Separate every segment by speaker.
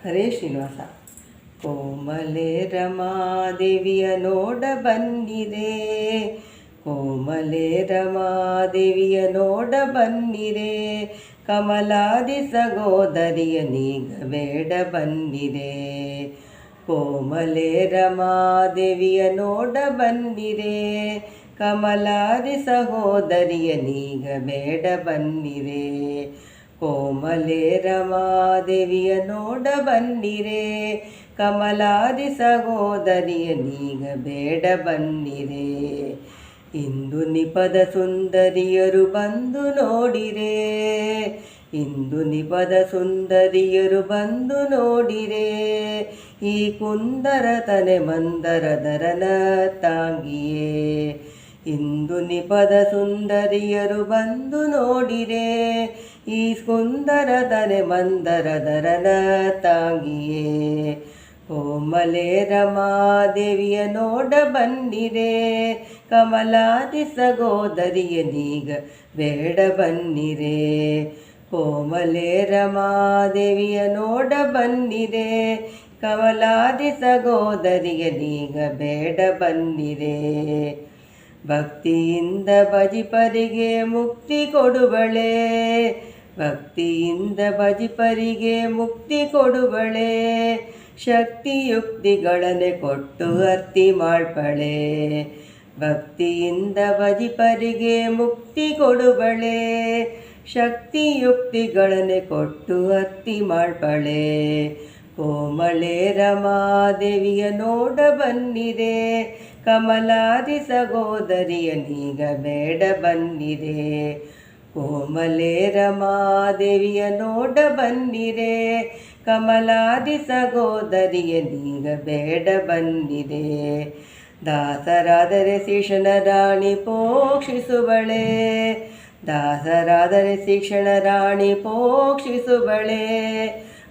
Speaker 1: ಹರೇ ಶ್ರೀನಿವಾಸ. ಕೋಮಲೆ ರಮಾದೇವಿಯ ನೋಡ ಬನ್ನಿರೆ, ಕೋಮಲೆ ರಮಾದೇವಿಯ ನೋಡ ಬನ್ನಿರೆ, ಕಮಲಾದಿ ಸಗೋದರಿಯ ನೀಗಬೇಡ ಬನ್ನಿರೆ. ಕೋಮಲೆ ರಮಾದೇವಿಯ ನೋಡ ಬನ್ನಿರೆ, ಕಮಲಾದಿ ಸಹೋದರಿಯ ನೀಗಬೇಡ ಬನ್ನಿರೆ. ಕೋಮಲೆ ರಮಾದೇವಿಯ ನೋಡ ಬನ್ನಿರೆ, ಕಮಲಾದಿ ಸಹೋದರಿಯ ನೀಗಬೇಡ ಬನ್ನಿರೆ. ಇಂದು ನಿಪದ ಸುಂದರಿಯರು ಬಂದು ನೋಡಿರೆ, ಇಂದು ನಿಪದ ಸುಂದರಿಯರು ಬಂದು ನೋಡಿರೆ, ಈ ಕುಂದರ ತನೆ ಮಂದರದರನ ತಾಂಗಿಯೇ. ಇಂದು ನಿಪದ ಸುಂದರಿಯರು ಬಂದು ನೋಡಿರೆ, ಈ ಸುಂದರ ತನೆ ಮಂದರದರನ ತಾಂಗಿಯೇ. ಕೋಮಲೆ ರಮಾದೇವಿಯ ನೋಡ ಬನ್ನಿರೆ, ಕಮಲಾದಿ ಸಗೋದರಿಯ ನೀಗ ಬೇಡ ಬನ್ನಿರೆ. ಕೋಮಲೆ ರಮಾದೇವಿಯ ನೋಡ ಬನ್ನಿರೆ, ಕಮಲಾದಿ ಸಗೋದರಿಯ ನೀಗ ಬೇಡ ಬನ್ನಿರೆ. ಭಕ್ತಿಯಿಂದ ಭಜಿಪರಿಗೆ ಮುಕ್ತಿ ಕೊಡುವಳೆ, ಭಕ್ತಿಯಿಂದ ಭಜಿಪರಿಗೆ ಮುಕ್ತಿ ಕೊಡುವಳೆ, ಶಕ್ತಿಯುಕ್ತಿಗಳನ್ನೇ ಕೊಟ್ಟು ಅರ್ತಿ ಮಾಡ್ಬಳೆ. ಭಕ್ತಿಯಿಂದ ಭಜಿಪರಿಗೆ ಮುಕ್ತಿ ಕೊಡುವಳೆ, ಶಕ್ತಿಯುಕ್ತಿಗಳನ್ನೇ ಕೊಟ್ಟು ಅರ್ತಿ ಮಾಡ್ಬಳೆ. ಕೋಮಲೆ ರಮಾದೇವಿಯ ನೋಡ ಬನ್ನಿರೆ, ಕಮಲಾದಿ ಸಗೋದರಿಯ ನೀಗ ಬೇಡ ಬನ್ನಿರೆ. ಕೋಮಲೆ ರಮಾದೇವಿಯ ನೋಡ ಬನ್ನಿರೆ, ಕಮಲಾದಿ ಸಗೋದರಿಯ ನೀಗ ಬೇಡ ಬನ್ನಿರೆ. ದಾಸರಾದರೆ ಶಿಕ್ಷಣ ರಾಣಿ ಪೋಷಿಸುವಳೆ, ದಾಸರಾದರೆ ಶಿಕ್ಷಣ ರಾಣಿ ಪೋಷಿಸುವಳೆ,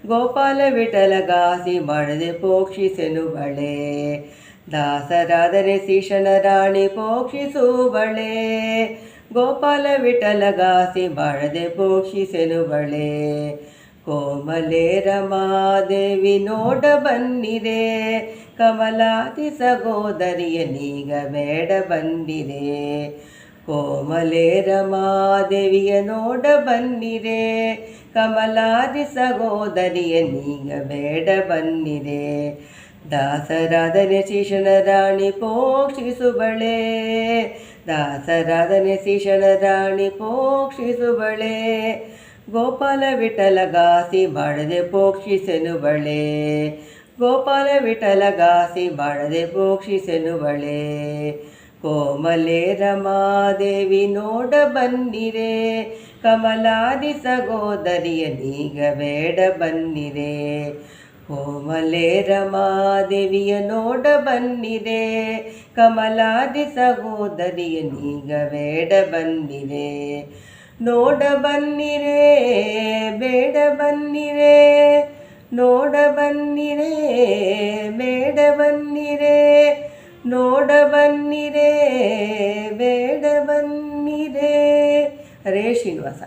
Speaker 1: ಗೋಪಾಲ ವಿಠಲ ಗಾಸಿ ಮಾಡದೆ ಪೋಷಿಸೆನುವಳೆ. ದಾಸರಾದರೆ ಶಿಕ್ಷಣ ರಾಣಿ ಪೋಷಿಸುವಳೆ, ಗೋಪಾಲ ವಿಠಲ ಗಾಸಿ ಮಾಡದೆ ಪೋಷಿಸೆನುವಳೆ. ಕೋಮಲೆ ರಮಾದೇವಿ ನೋಡ ಬನ್ನಿರೆ, ಕಮಲಾದಿ ಸಗೋದರಿಯ ನೀಗ ಬೇಡ ಬನ್ನಿರೆ. ಕೋಮಲೆ ರಮಾದೇವಿಯ ನೋಡ ಬನ್ನಿರೆ, ಕಮಲಾದಿ ಸಗೋದರಿಯ ನೀಗ ಬೇಡ ಬನ್ನಿರೆ. ದಾಸರಾಧನೆ ಶಿಕ್ಷಣ ರಾಣಿ ಪೋಷಿಸುವಳೆ, ದಾಸರಾಧನೆ ಶಿಕ್ಷಣ ರಾಣಿ ಪೋಷಿಸುವಳೆ, ಗೋಪಾಲ ವಿಠಲ ಗಾಸಿ ಮಾಡದೆ ಪೋಷಿಸೆನುವಳೆ, ಗೋಪಾಲ ವಿಠಲ ಗಾಸಿ ಮಾಡದೆ ಪೋಷಿಸೆನುವಳೆ. ಕೋಮಲೆ ರಮಾದೇವಿ ನೋಡ ಬನ್ನಿರೆ, ಕಮಲಾದಿ ಸಗೋದರಿಯ ನೀಗ ಬೇಡ ಬನ್ನಿರೆ. ಕೋಮಲೆ ರಮಾದೇವಿಯ ನೋಡ ಬನ್ನಿರೆ, ಕಮಲಾದಿ ಸಗೋದರಿಯ ನೀಗ ಬೇಡ ಬನ್ನಿರೆ. ನೋಡ ಬನ್ನಿರೆ ಬೇಡ ಬನ್ನಿರೆ, ನೋಡ ಬನ್ನಿರೆ ಬೇಡ ಬನ್ನಿರೆ, ನೋಡ ಬನ್ನಿರೆ ಬೇಡ ಬನ್ನಿರೆ. ಹರೇ ಶ್ರೀನಿವಾಸ.